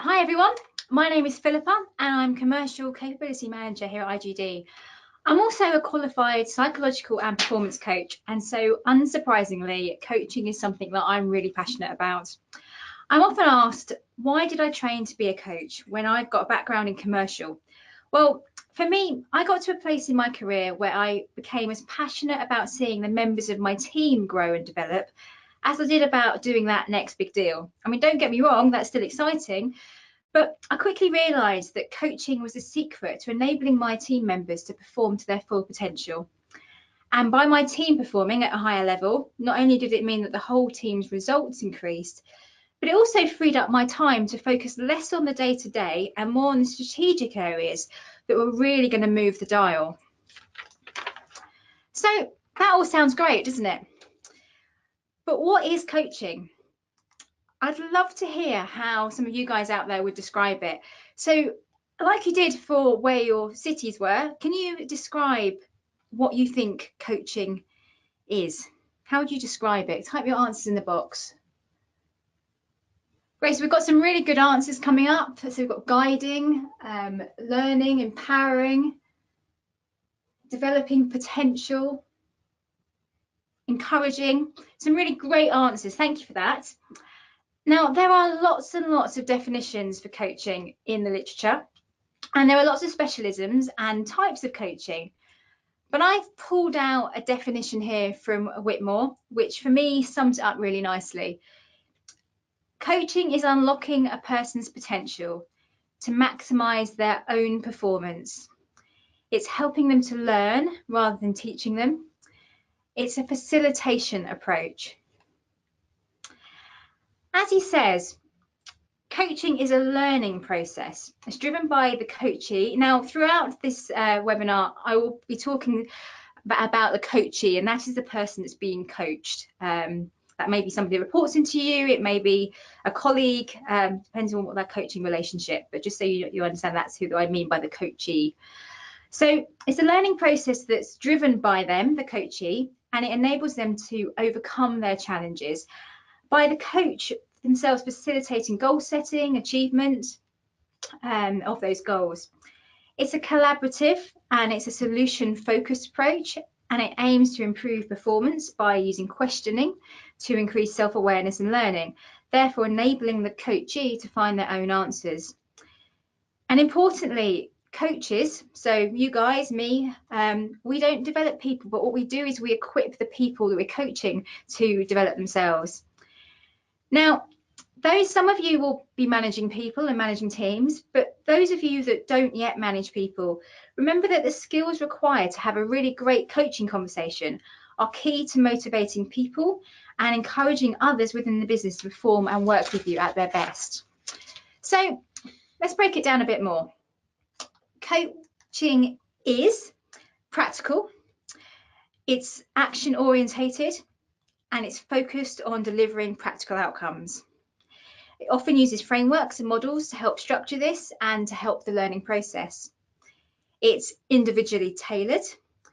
Hi everyone, my name is Philippa and I'm Commercial Capability Manager here at IGD. I'm also a qualified psychological and performance coach, and so unsurprisingly, coaching is something that I'm really passionate about. I'm often asked, why did I train to be a coach when I've got a background in commercial? Well, for me, I got to a place in my career where I became as passionate about seeing the members of my team grow and develop as I did about doing that next big deal. I mean, don't get me wrong, that's still exciting, but I quickly realised that coaching was the secret to enabling my team members to perform to their full potential. And by my team performing at a higher level, not only did it mean that the whole team's results increased, but it also freed up my time to focus less on the day-to-day and more on the strategic areas that were really going to move the dial. So that all sounds great, doesn't it? But what is coaching? I'd love to hear how some of you guys out there would describe it. So like you did for where your cities were, can you describe what you think coaching is? How would you describe it? Type your answers in the box. Great, so we've got some really good answers coming up. So we've got guiding, learning, empowering, developing potential, encouraging. Some really great answers. Thank you for that. Now, there are lots and lots of definitions for coaching in the literature, and there are lots of specialisms and types of coaching. But I've pulled out a definition here from Whitmore, which for me sums it up really nicely. Coaching is unlocking a person's potential to maximize their own performance. It's helping them to learn rather than teaching them. It's a facilitation approach. As he says, coaching is a learning process. It's driven by the coachee. Now, throughout this webinar, I will be talking about the coachee, and that is the person that's being coached. That may be somebody that reports into you, it may be a colleague, depends on what their coaching relationship, but just so you understand, that's who I mean by the coachee. So it's a learning process that's driven by them, the coachee, and it enables them to overcome their challenges by the coach themselves facilitating goal setting, achievement of those goals. It's a collaborative and it's a solution focused approach, and it aims to improve performance by using questioning to increase self-awareness and learning, therefore enabling the coachee to find their own answers. And importantly, coaches, so you guys, me, we don't develop people, but what we do is we equip the people that we're coaching to develop themselves. Now, some of you will be managing people and managing teams, but those of you that don't yet manage people, remember that the skills required to have a really great coaching conversation are key to motivating people and encouraging others within the business to perform and work with you at their best. So let's break it down a bit more. Coaching is practical, it's action orientated, and it's focused on delivering practical outcomes. It often uses frameworks and models to help structure this and to help the learning process. It's individually tailored.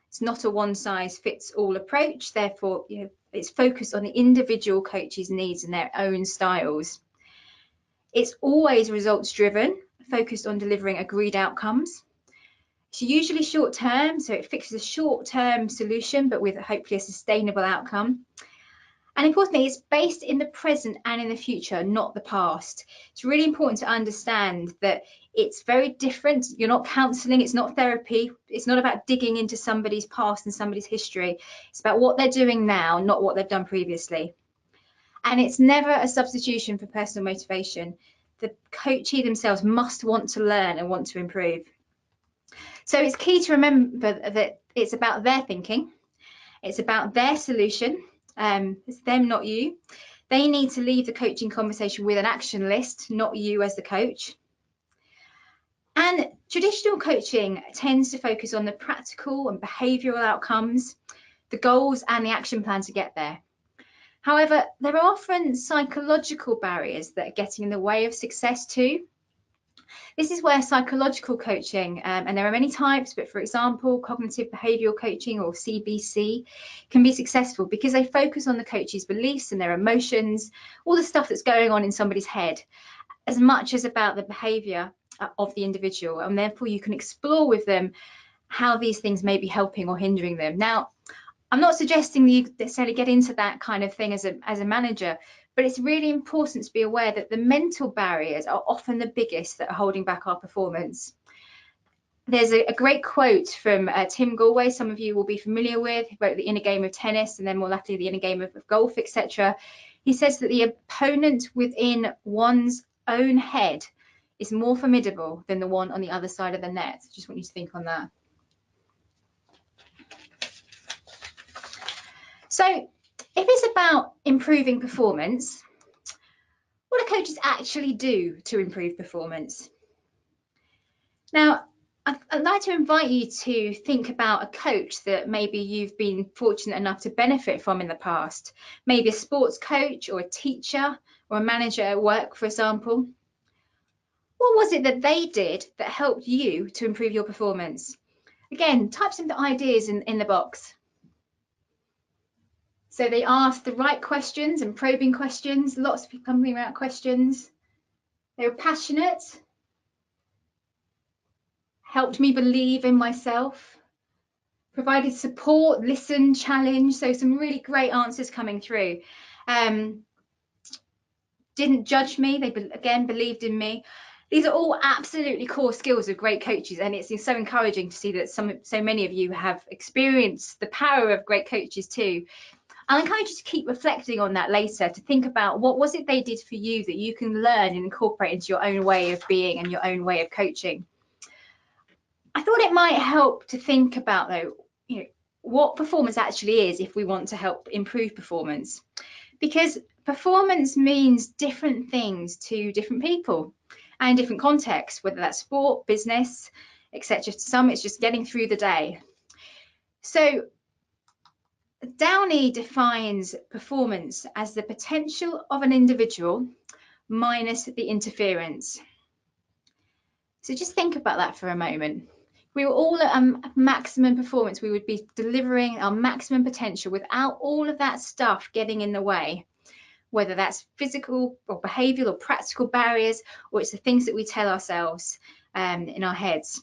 It's not a one-size-fits-all approach. Therefore, it's focused on the individual coach's needs and their own styles. It's always results-driven, focused on delivering agreed outcomes. It's usually short-term, so it fixes a short-term solution, but with hopefully a sustainable outcome. And importantly, it's based in the present and in the future, not the past. It's really important to understand that it's very different. You're not counselling, it's not therapy. It's not about digging into somebody's past and somebody's history. It's about what they're doing now, not what they've done previously. And it's never a substitution for personal motivation. The coachee themselves must want to learn and want to improve. So it's key to remember that it's about their thinking. It's about their solution. It's them, not you. They need to leave the coaching conversation with an action list, not you as the coach. And traditional coaching tends to focus on the practical and behavioural outcomes, the goals and the action plan to get there. However, there are often psychological barriers that are getting in the way of success too. This is where psychological coaching, and there are many types, but for example, cognitive behavioural coaching or CBC can be successful because they focus on the coach's beliefs and their emotions, all the stuff that's going on in somebody's head, as much as about the behaviour of the individual, and therefore you can explore with them how these things may be helping or hindering them. Now, I'm not suggesting you necessarily get into that kind of thing as a manager, but it's really important to be aware that the mental barriers are often the biggest that are holding back our performance. There's a great quote from Tim Galway, some of you will be familiar with. He wrote The Inner Game of Tennis and then more lately The Inner Game of Golf, etc. He says that the opponent within one's own head is more formidable than the one on the other side of the net. Just want you to think on that. So if it's about improving performance, what do coaches actually do to improve performance? Now, I'd like to invite you to think about a coach that maybe you've been fortunate enough to benefit from in the past. Maybe a sports coach or a teacher or a manager at work, for example. What was it that they did that helped you to improve your performance? Again, type some ideas in the box. So they asked the right questions and probing questions, lots of coming around questions. They were passionate, helped me believe in myself, provided support, listened, challenged. So some really great answers coming through. Didn't judge me. They, again, believed in me. These are all absolutely core skills of great coaches, and it's so encouraging to see that so many of you have experienced the power of great coaches too. I'll encourage you to keep reflecting on that later, to think about what was it they did for you that you can learn and incorporate into your own way of being and your own way of coaching. I thought it might help to think about, though, what performance actually is if we want to help improve performance, because performance means different things to different people and different contexts, whether that's sport, business, etc. To some, it's just getting through the day. So Downey defines performance as the potential of an individual minus the interference. So just think about that for a moment. If we were all at maximum performance, we would be delivering our maximum potential without all of that stuff getting in the way, whether that's physical or behavioural or practical barriers, or it's the things that we tell ourselves in our heads.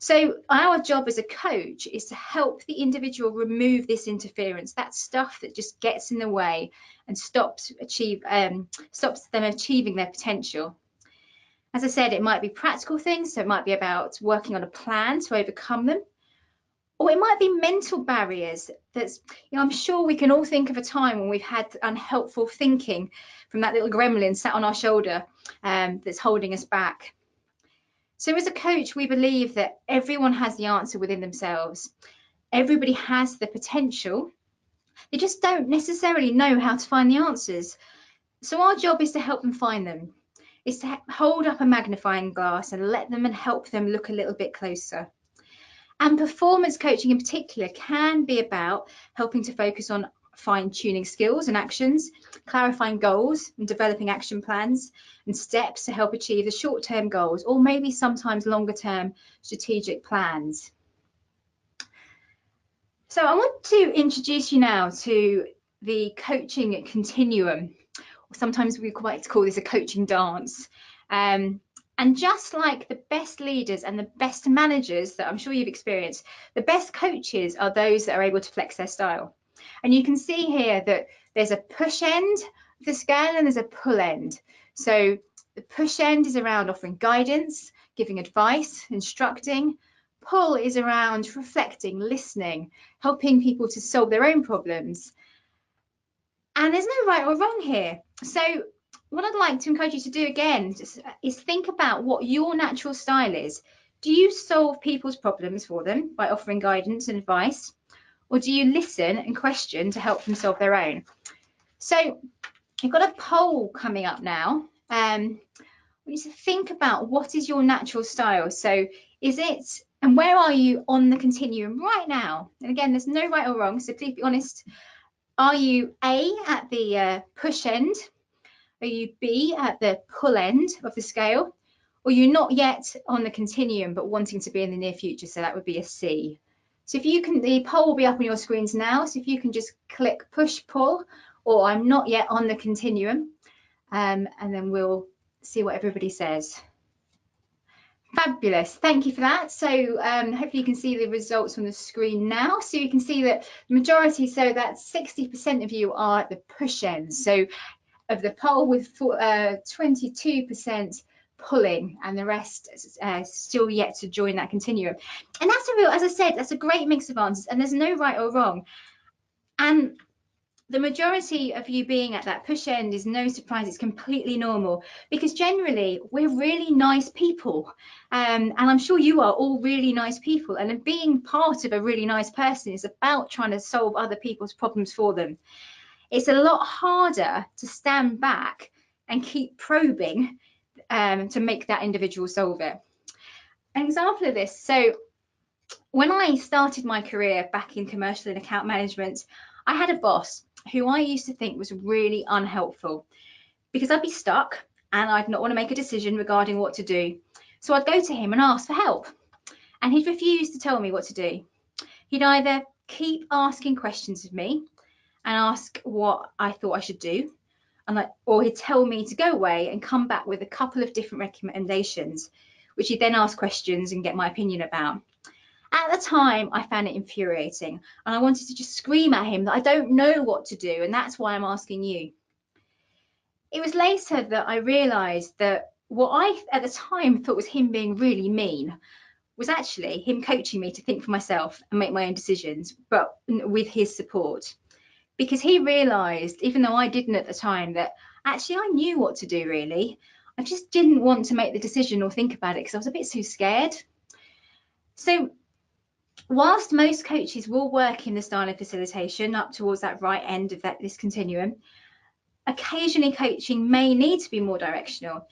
So our job as a coach is to help the individual remove this interference, that stuff that just gets in the way and stops them achieving their potential. As I said, it might be practical things, so it might be about working on a plan to overcome them, or it might be mental barriers. I'm sure we can all think of a time when we've had unhelpful thinking from that little gremlin sat on our shoulder that's holding us back. So as a coach, we believe that everyone has the answer within themselves. Everybody has the potential. They just don't necessarily know how to find the answers. So our job is to help them find them. Is to hold up a magnifying glass and let them and help them look a little bit closer. And performance coaching in particular can be about helping to focus on fine-tuning skills and actions, clarifying goals and developing action plans and steps to help achieve the short-term goals, or maybe sometimes longer-term strategic plans. So I want to introduce you now to the coaching continuum. Sometimes we like to call this a coaching dance. And just like the best leaders and the best managers that I'm sure you've experienced, the best coaches are those that are able to flex their style. And you can see here that there's a push end of the scale and there's a pull end. So the push end is around offering guidance, giving advice, instructing. Pull is around reflecting, listening, helping people to solve their own problems. And there's no right or wrong here. So what I'd like to encourage you to do again is think about what your natural style is. Do you solve people's problems for them by offering guidance and advice? Or do you listen and question to help them solve their own? So you've got a poll coming up now. We need to think about what is your natural style. So is it, and where are you on the continuum right now? And again, there's no right or wrong, so please be honest. Are you A, at the push end? Are you B, at the pull end of the scale? Or you're not yet on the continuum, but wanting to be in the near future, so that would be a C. So if you can, the poll will be up on your screens now, so if you can just click push, pull, or I'm not yet on the continuum, and then we'll see what everybody says. Fabulous, thank you for that. So hopefully you can see the results on the screen now. So you can see that the majority, so that 60% of you are at the push end. So of the poll, with 22% pulling, and the rest still yet to join that continuum. And that's a real, as I said, that's a great mix of answers, and there's no right or wrong. And the majority of you being at that push end is no surprise. It's completely normal, because generally we're really nice people, and I'm sure you are all really nice people, and being part of a really nice person is about trying to solve other people's problems for them. It's a lot harder to stand back and keep probing to make that individual solve it. An example of this, so when I started my career back in commercial and account management, I had a boss who I used to think was really unhelpful, because I'd be stuck and I'd not want to make a decision regarding what to do. So I'd go to him and ask for help, and he'd refuse to tell me what to do. He'd either keep asking questions of me and ask what I thought I should do, or he'd tell me to go away and come back with a couple of different recommendations, which he'd then ask questions and get my opinion about. At the time, I found it infuriating, and I wanted to just scream at him that I don't know what to do, and that's why I'm asking you. It was later that I realised that what I, at the time, thought was him being really mean was actually him coaching me to think for myself and make my own decisions, but with his support. Because he realised, even though I didn't at the time, that actually I knew what to do, really. I just didn't want to make the decision or think about it because I was a bit too scared. So whilst most coaches will work in the style of facilitation up towards that right end of this continuum, occasionally coaching may need to be more directional.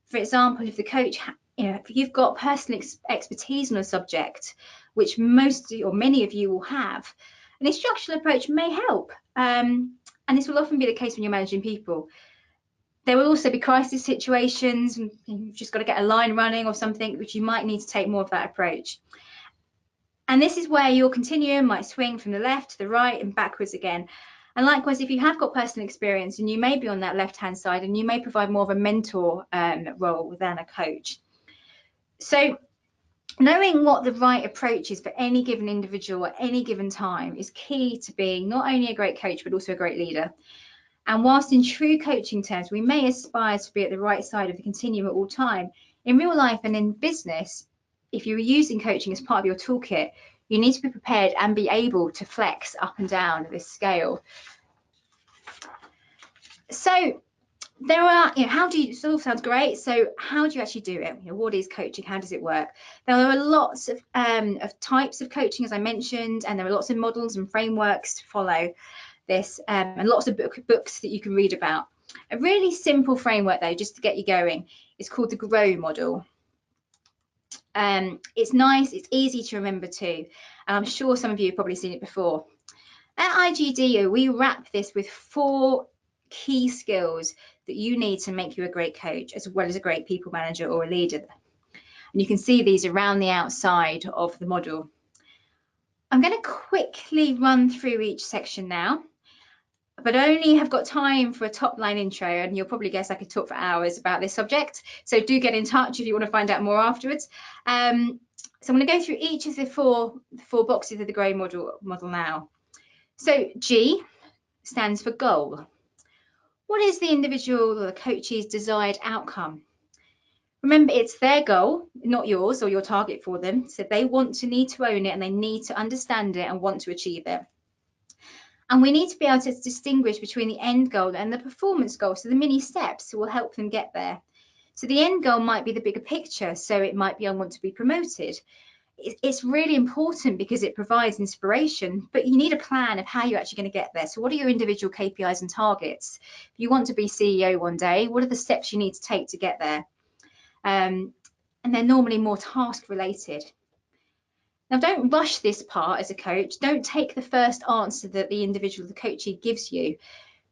For example, if the coach, if you've got personal expertise on a subject, which most or many of you will have, an instructional approach may help. And this will often be the case when you're managing people. There will also be crisis situations, and you've just got to get a line running or something, which you might need to take more of that approach. And this is where your continuum might swing from the left to the right and backwards again. And likewise, if you have got personal experience and you may be on that left-hand side, and you may provide more of a mentor role than a coach. So knowing what the right approach is for any given individual at any given time is key to being not only a great coach, but also a great leader. And whilst in true coaching terms, we may aspire to be at the right side of the continuum at all time, in real life and in business, if you're using coaching as part of your toolkit, you need to be prepared and be able to flex up and down this scale. So there are, how do you, this all sounds great. So how do you actually do it? What is coaching? How does it work? There are lots of types of coaching, as I mentioned, and there are lots of models and frameworks to follow this, and lots of books that you can read about. A really simple framework, though, just to get you going, is called the GROW model. It's nice, it's easy to remember too, and I'm sure some of you have probably seen it before. At IGDO, we wrap this with 4 key skills that you need to make you a great coach, as well as a great people manager or a leader. And you can see these around the outside of the model. I'm going to quickly run through each section now, but I only have got time for a top line intro, and you'll probably guess I could talk for hours about this subject. So do get in touch if you want to find out more afterwards. So I'm going to go through each of the four boxes of the GROW model now. So G stands for goal. What is the individual or the coach's desired outcome? Remember, it's their goal, not yours or your target for them. So they need to own it, and they need to understand it and want to achieve it. And we need to be able to distinguish between the end goal and the performance goal, so the mini steps will help them get there. So the end goal might be the bigger picture, so it might be I want to be promoted. It's really important because it provides inspiration, but you need a plan of how you're actually going to get there. So what are your individual KPIs and targets? If you want to be CEO one day, what are the steps you need to take to get there? And they're normally more task related. Now, don't rush this part as a coach. Don't take the first answer that the individual, the coachee, gives you,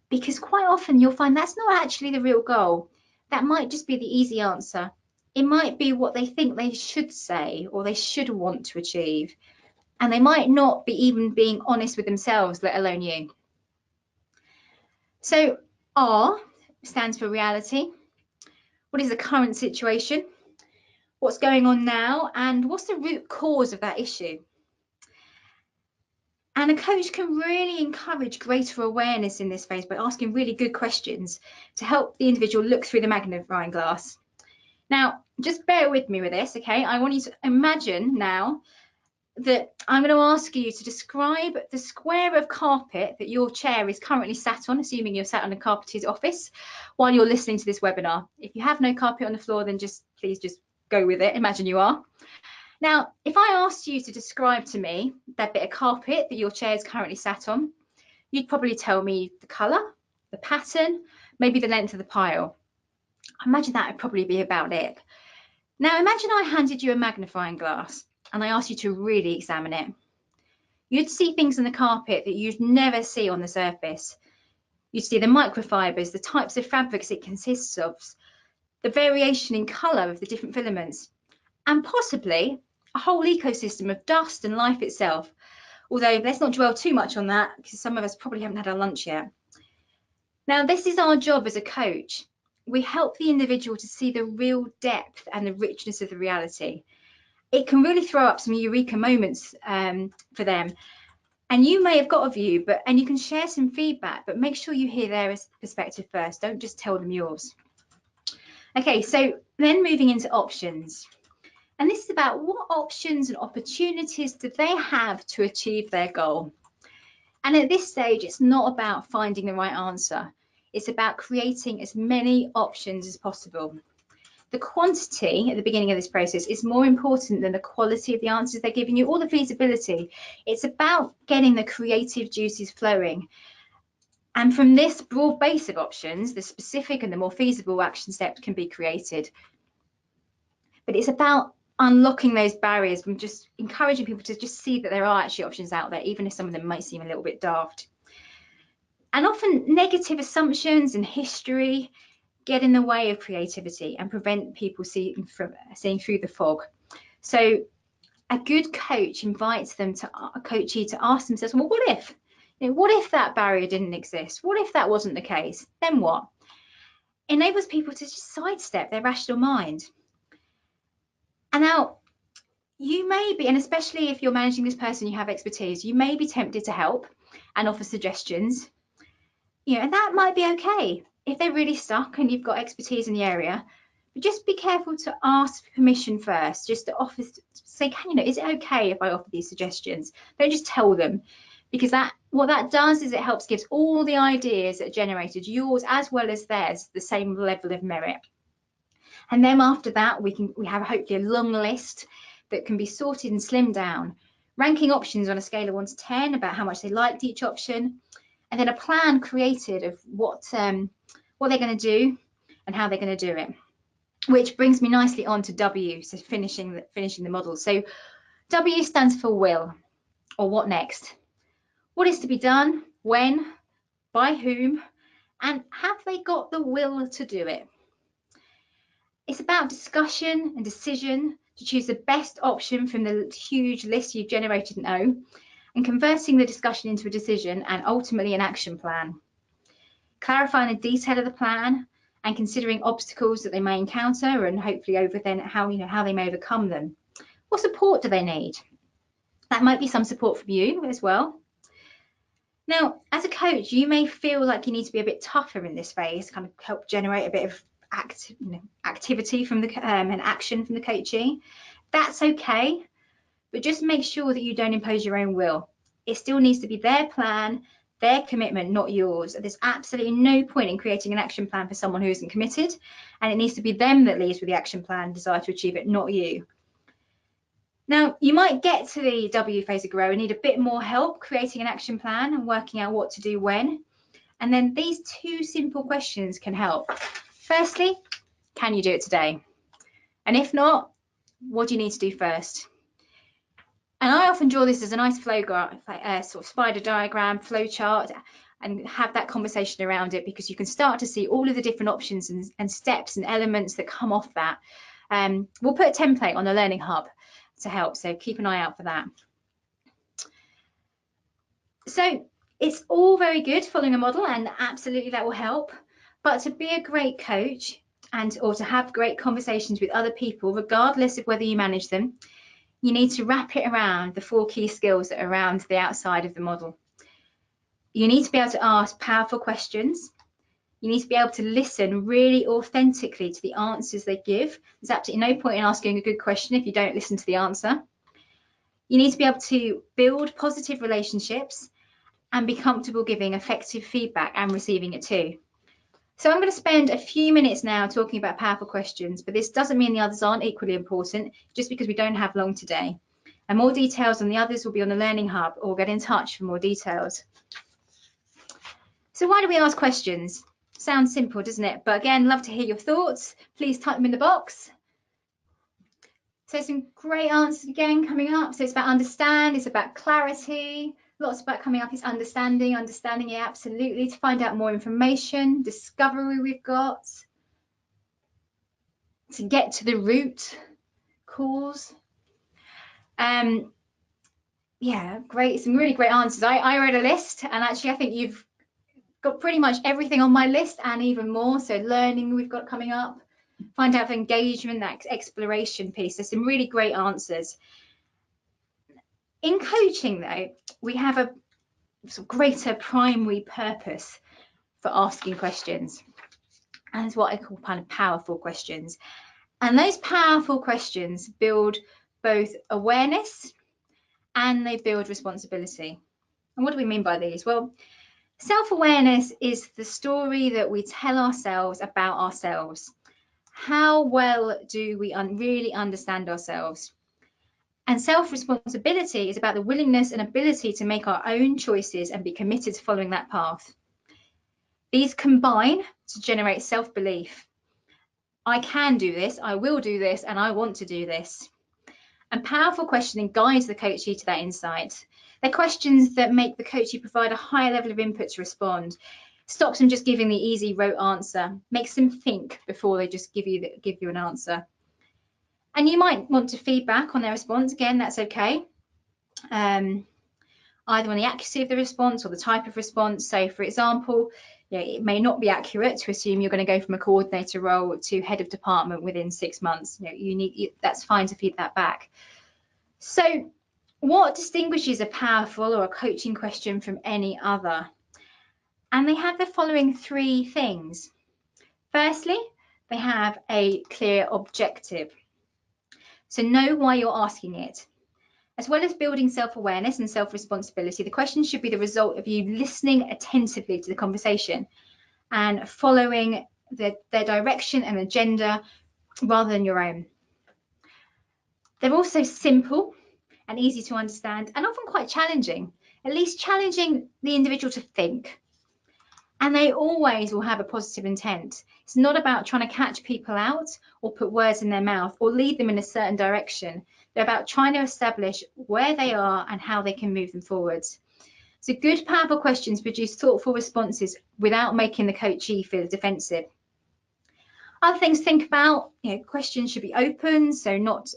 because quite often you'll find that's not actually the real goal. That might just be the easy answer. It might be what they think they should say or they should want to achieve. And they might not be even being honest with themselves, let alone you. So R stands for reality. What is the current situation? What's going on now? And what's the root cause of that issue? And a coach can really encourage greater awareness in this phase by asking really good questions to help the individual look through the magnifying glass. Now, just bear with me with this, okay? I want you to imagine now that I'm going to ask you to describe the square of carpet that your chair is currently sat on, assuming you're sat on a carpeted office while you're listening to this webinar. If you have no carpet on the floor, then please just go with it. Imagine you are. Now, if I asked you to describe to me that bit of carpet that your chair is currently sat on, you'd probably tell me the colour, the pattern, maybe the length of the pile. I imagine that would probably be about it. Now, imagine I handed you a magnifying glass and I asked you to really examine it. You'd see things in the carpet that you'd never see on the surface. You'd see the microfibres, the types of fabrics it consists of, the variation in colour of the different filaments, and possibly a whole ecosystem of dust and life itself. Although let's not dwell too much on that because some of us probably haven't had our lunch yet. Now, this is our job as a coach. We help the individual to see the real depth and the richness of the reality. It can really throw up some eureka moments for them. And you may have got a view, and you can share some feedback, but make sure you hear their perspective first. Don't just tell them yours. Okay, so then moving into options. And this is about what options and opportunities do they have to achieve their goal. And at this stage, it's not about finding the right answer. It's about creating as many options as possible. The quantity at the beginning of this process is more important than the quality of the answers they're giving you or the feasibility. It's about getting the creative juices flowing. And from this broad base of options, the specific and the more feasible action steps can be created. But it's about unlocking those barriers and just encouraging people to just see that there are actually options out there, even if some of them might seem a little bit daft. And often negative assumptions and history get in the way of creativity and prevent people seeing through the fog. So a good coach invites them to a coachee to ask themselves, well, what if? What if that barrier didn't exist? What if that wasn't the case? Then what? Enables people to just sidestep their rational mind. And now you may be, and especially if you're managing this person, you have expertise, you may be tempted to help and offer suggestions. And that might be okay if they're really stuck and you've got expertise in the area. But just be careful to ask permission first, just to offer, say, is it okay if I offer these suggestions? Don't just tell them, because what that does is it helps gives all the ideas that are generated, yours as well as theirs, the same level of merit. And then after that, we have hopefully a long list that can be sorted and slimmed down, ranking options on a scale of 1 to 10 about how much they liked each option, and then a plan created of what they're going to do and how they're going to do it. Which brings me nicely on to W, so finishing the model. So W stands for will, or what next? What is to be done, when, by whom, and have they got the will to do it? It's about discussion and decision to choose the best option from the huge list you've generated and own, and converting the discussion into a decision and ultimately an action plan. Clarifying the detail of the plan and considering obstacles that they may encounter and hopefully how they may overcome them. What support do they need? That might be some support from you as well. Now, as a coach, you may feel like you need to be a bit tougher in this phase, kind of help generate a bit of activity from and action from the coachee. That's okay, but just make sure that you don't impose your own will. It still needs to be their plan, their commitment, not yours. There's absolutely no point in creating an action plan for someone who isn't committed, and it needs to be them that leads with the action plan and desire to achieve it, not you. Now, you might get to the W phase of grow and need a bit more help creating an action plan and working out what to do when. And then these 2 simple questions can help. Firstly, can you do it today? And if not, what do you need to do first? And I often draw this as a nice flow sort of spider diagram, flow chart, and have that conversation around it, because you can start to see all of the different options and steps and elements that come off that. We'll put a template on the Learning Hub to help, so keep an eye out for that. So it's all very good following a model, and absolutely that will help. But to be a great coach, or to have great conversations with other people, regardless of whether you manage them, you need to wrap it around the 4 key skills that are around the outside of the model. You need to be able to ask powerful questions. You need to be able to listen really authentically to the answers they give. There's absolutely no point in asking a good question if you don't listen to the answer. You need to be able to build positive relationships and be comfortable giving effective feedback and receiving it too. So I'm going to spend a few minutes now talking about powerful questions, but this doesn't mean the others aren't equally important, just because we don't have long today. And more details on the others will be on the Learning Hub, or get in touch for more details. So why do we ask questions? Sounds simple, doesn't it? But again, love to hear your thoughts. Please type them in the box. So some great answers again coming up. So it's about understand, it's about clarity. Lots about coming up is understanding, yeah, absolutely, to find out more information, discovery we've got, to get to the root cause. Yeah, great, some really great answers. I read a list, and actually I think you've got pretty much everything on my list and even more. So learning we've got coming up, find out for engagement, that exploration piece. There's some really great answers. In coaching though, we have a sort of greater primary purpose for asking questions, and it's what I call kind of powerful questions. And those powerful questions build both awareness and they build responsibility. And what do we mean by these? Well, self-awareness is the story that we tell ourselves about ourselves. How well do we really understand ourselves? And self-responsibility is about the willingness and ability to make our own choices and be committed to following that path. These combine to generate self-belief. I can do this, I will do this, and I want to do this. And powerful questioning guides the coachee to that insight. They're questions that make the coachee provide a higher level of input to respond. Stops them just giving the easy rote answer. Makes them think before they just give you an answer. And you might want to feedback on their response. Again, that's okay. Either on the accuracy of the response or the type of response. So, for example, it may not be accurate to assume you're going to go from a coordinator role to head of department within 6 months. That's fine to feed that back. So, what distinguishes a powerful or a coaching question from any other? And they have the following 3 things. Firstly, they have a clear objective. So know why you're asking it. As well as building self-awareness and self-responsibility, the question should be the result of you listening attentively to the conversation and following their direction and agenda rather than your own. They're also simple and easy to understand and often quite challenging, at least challenging the individual to think. And they always will have a positive intent. It's not about trying to catch people out or put words in their mouth or lead them in a certain direction. They're about trying to establish where they are and how they can move them forwards. So good, powerful questions produce thoughtful responses without making the coachee feel defensive. Other things to think about, questions should be open, so not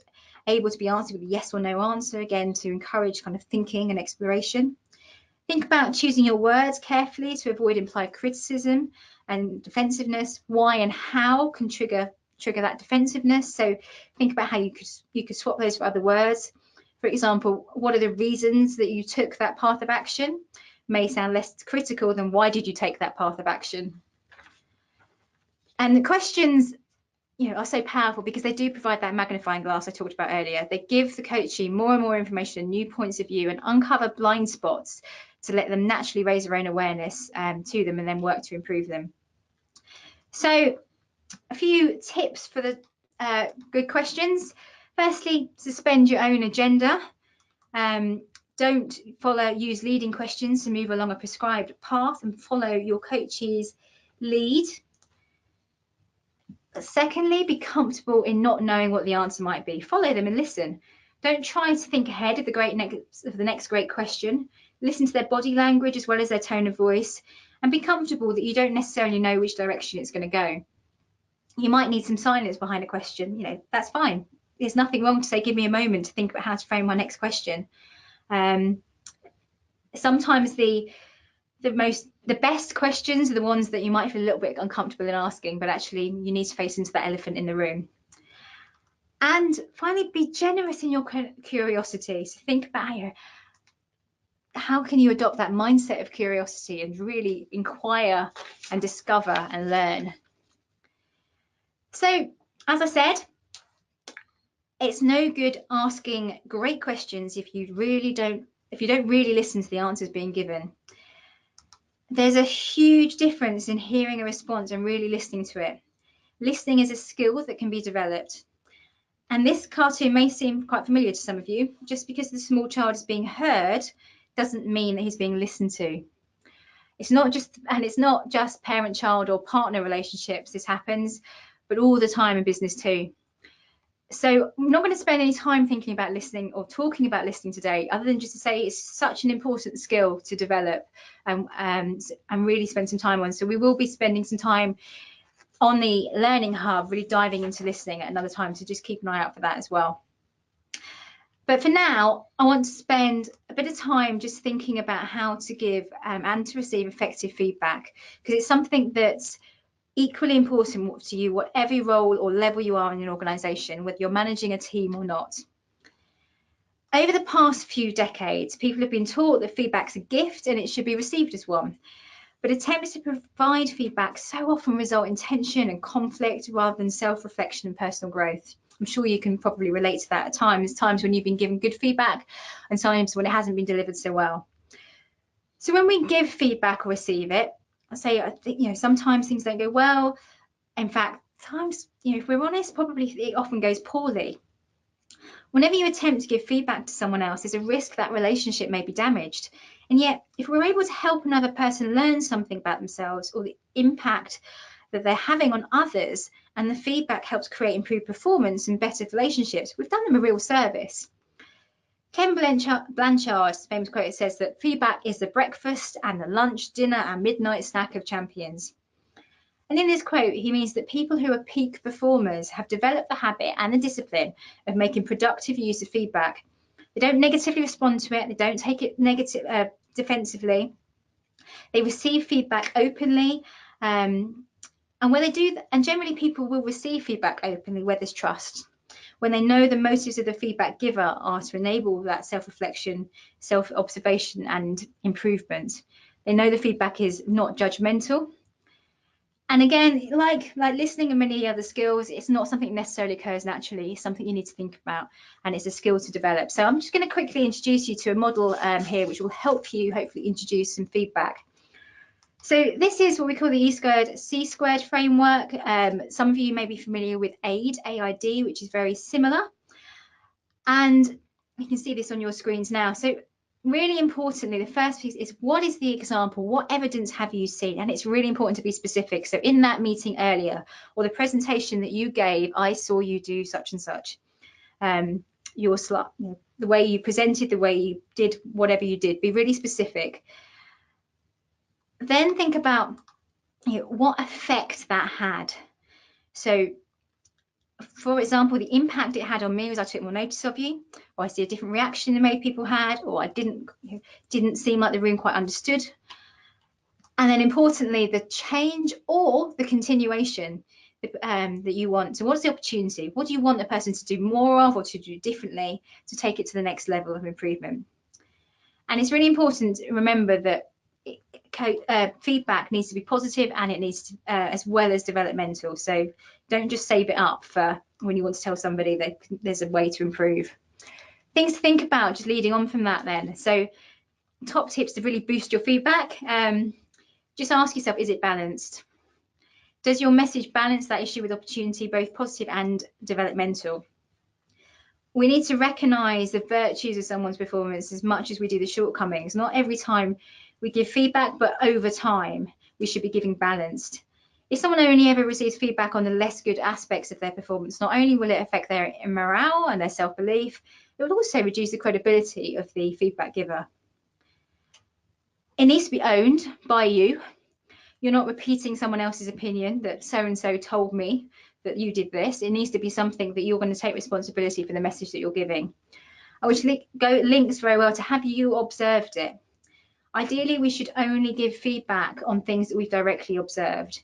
able to be answered with a yes or no answer, again, to encourage kind of thinking and exploration. Think about choosing your words carefully to avoid implied criticism and defensiveness. Why and how can trigger that defensiveness. So think about how you could swap those for other words. For example, what are the reasons that you took that path of action? May sound less critical than why did you take that path of action? And the questions, are so powerful because they do provide that magnifying glass I talked about earlier. They give the coachee more and more information and new points of view and uncover blind spots to let them naturally raise their own awareness to them and then work to improve them. So a few tips for the good questions. Firstly, suspend your own agenda. Don't use leading questions to move along a prescribed path and follow your coachee's lead. Secondly, be comfortable in not knowing what the answer might be. Follow them and listen. Don't try to think ahead of the next great question. Listen to their body language as well as their tone of voice, and be comfortable that you don't necessarily know which direction it's going to go. You might need some silence behind a question. That's fine. There's nothing wrong to say, give me a moment to think about how to frame my next question. Sometimes the the best questions are the ones that you might feel a little bit uncomfortable in asking, but actually you need to face into the elephant in the room. And finally, be generous in your curiosity. So think about how can you adopt that mindset of curiosity and really inquire and discover and learn. So, as I said, it's no good asking great questions if you don't really listen to the answers being given. There's a huge difference in hearing a response and really listening to it. Listening is a skill that can be developed. And this cartoon may seem quite familiar to some of you. Just because the small child is being heard doesn't mean that he's being listened to. It's not just parent-child or partner relationships this happens, but all the time in business too. So I'm not going to spend any time thinking about listening or talking about listening today, other than just to say it's such an important skill to develop and really spend some time on. So we will be spending some time on the Learning Hub, really diving into listening at another time, so just keep an eye out for that as well. But for now, I want to spend a bit of time just thinking about how to give and to receive effective feedback, because it's something that's equally important to you, whatever role or level you are in an organisation, whether you're managing a team or not. Over the past few decades, people have been taught that feedback's a gift and it should be received as one. But attempts to provide feedback so often result in tension and conflict rather than self-reflection and personal growth. I'm sure you can probably relate to that at times when you've been given good feedback and times when it hasn't been delivered so well. So when we give feedback or receive it, I think, sometimes things don't go well. In fact, times, if we're honest, probably it often goes poorly. Whenever you attempt to give feedback to someone else, there's a risk that relationship may be damaged. And yet, if we're able to help another person learn something about themselves or the impact that they're having on others, and the feedback helps create improved performance and better relationships, we've done them a real service. Ken Blanchard's famous quote says that feedback is the breakfast and the lunch, dinner and midnight snack of champions. And in this quote, he means that people who are peak performers have developed the habit and the discipline of making productive use of feedback. They don't negatively respond to it. They don't take it defensively. They receive feedback openly. And when they do, and generally people will receive feedback openly where there's trust. When they know the motives of the feedback giver are to enable that self-reflection, self-observation and improvement. They know the feedback is not judgmental. And again, like listening and many other skills, it's not something that necessarily occurs naturally. It's something you need to think about, and it's a skill to develop. So I'm just going to quickly introduce you to a model here, which will help you hopefully introduce some feedback. So this is what we call the E-squared C-squared framework. Some of you may be familiar with AID, which is very similar. And you can see this on your screens now. So really importantly, the first piece is, what is the example? What evidence have you seen? And it's really important to be specific. So in that meeting earlier, or the presentation that you gave, I saw you do such and such. Your slide, the way you presented, the way you did whatever you did, be really specific. Then think about what effect that had. So for example, the impact it had on me was I took more notice of you, or I see a different reaction that many people had, or I didn't seem like the room quite understood. And then importantly, the change or the continuation that you want. So what's the opportunity? What do you want the person to do more of or to do differently to take it to the next level of improvement? And it's really important to remember that feedback needs to be positive, and it needs to, as well as developmental. So don't just save it up for when you want to tell somebody that there's a way to improve. Things to think about just leading on from that then. So top tips to really boost your feedback. Just ask yourself, is it balanced? Does your message balance that issue with opportunity, both positive and developmental? We need to recognise the virtues of someone's performance as much as we do the shortcomings. Not every time we give feedback, but over time, we should be giving balanced. If someone only ever receives feedback on the less good aspects of their performance, not only will it affect their morale and their self-belief, it will also reduce the credibility of the feedback giver. It needs to be owned by you. You're not repeating someone else's opinion that so-and-so told me that you did this. It needs to be something that you're going to take responsibility for the message that you're giving, which links very well to, have you observed it? Ideally, we should only give feedback on things that we've directly observed.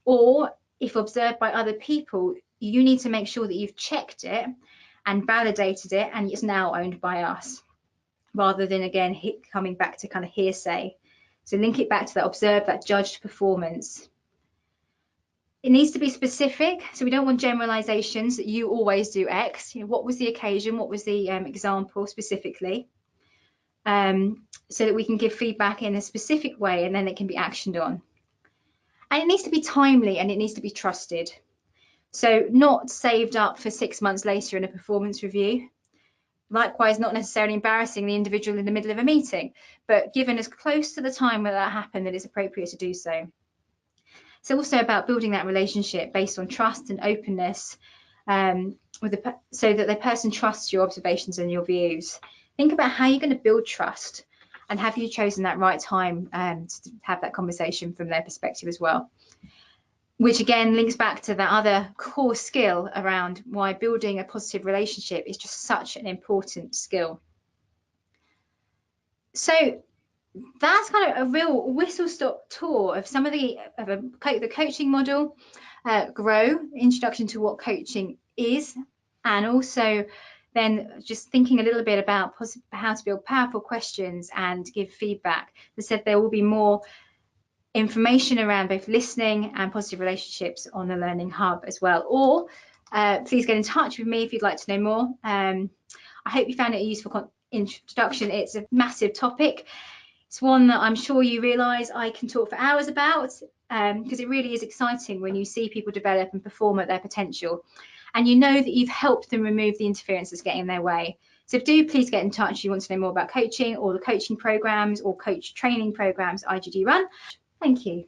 Or if observed by other people, you need to make sure that you've checked it and validated it and it's now owned by us, rather than, again, coming back to kind of hearsay. So link it back to that observed, that judged performance. It needs to be specific, so we don't want generalizations that you always do X. What was the occasion? What was the example specifically? So that we can give feedback in a specific way and then it can be actioned on. And it needs to be timely and it needs to be trusted. So not saved up for 6 months later in a performance review. Likewise, not necessarily embarrassing the individual in the middle of a meeting, but given as close to the time where that happened that it's appropriate to do so. So also about building that relationship based on trust and openness, so that the person trusts your observations and your views. Think about how you're going to build trust, and have you chosen that right time to have that conversation from their perspective as well. Which again links back to that other core skill around why building a positive relationship is just such an important skill. So that's kind of a real whistle-stop tour of some of the coaching model, Grow, introduction to what coaching is, and also then just thinking a little bit about how to build powerful questions and give feedback. As I said, there will be more information around both listening and positive relationships on the Learning Hub as well. Or please get in touch with me if you'd like to know more. I hope you found it a useful introduction. It's a massive topic. It's one that I'm sure you realise I can talk for hours about, because it really is exciting when you see people develop and perform at their potential, and you know that you've helped them remove the interference that's getting in their way. So do please get in touch if you want to know more about coaching or the coaching programs or coach training programs IGD run. Thank you.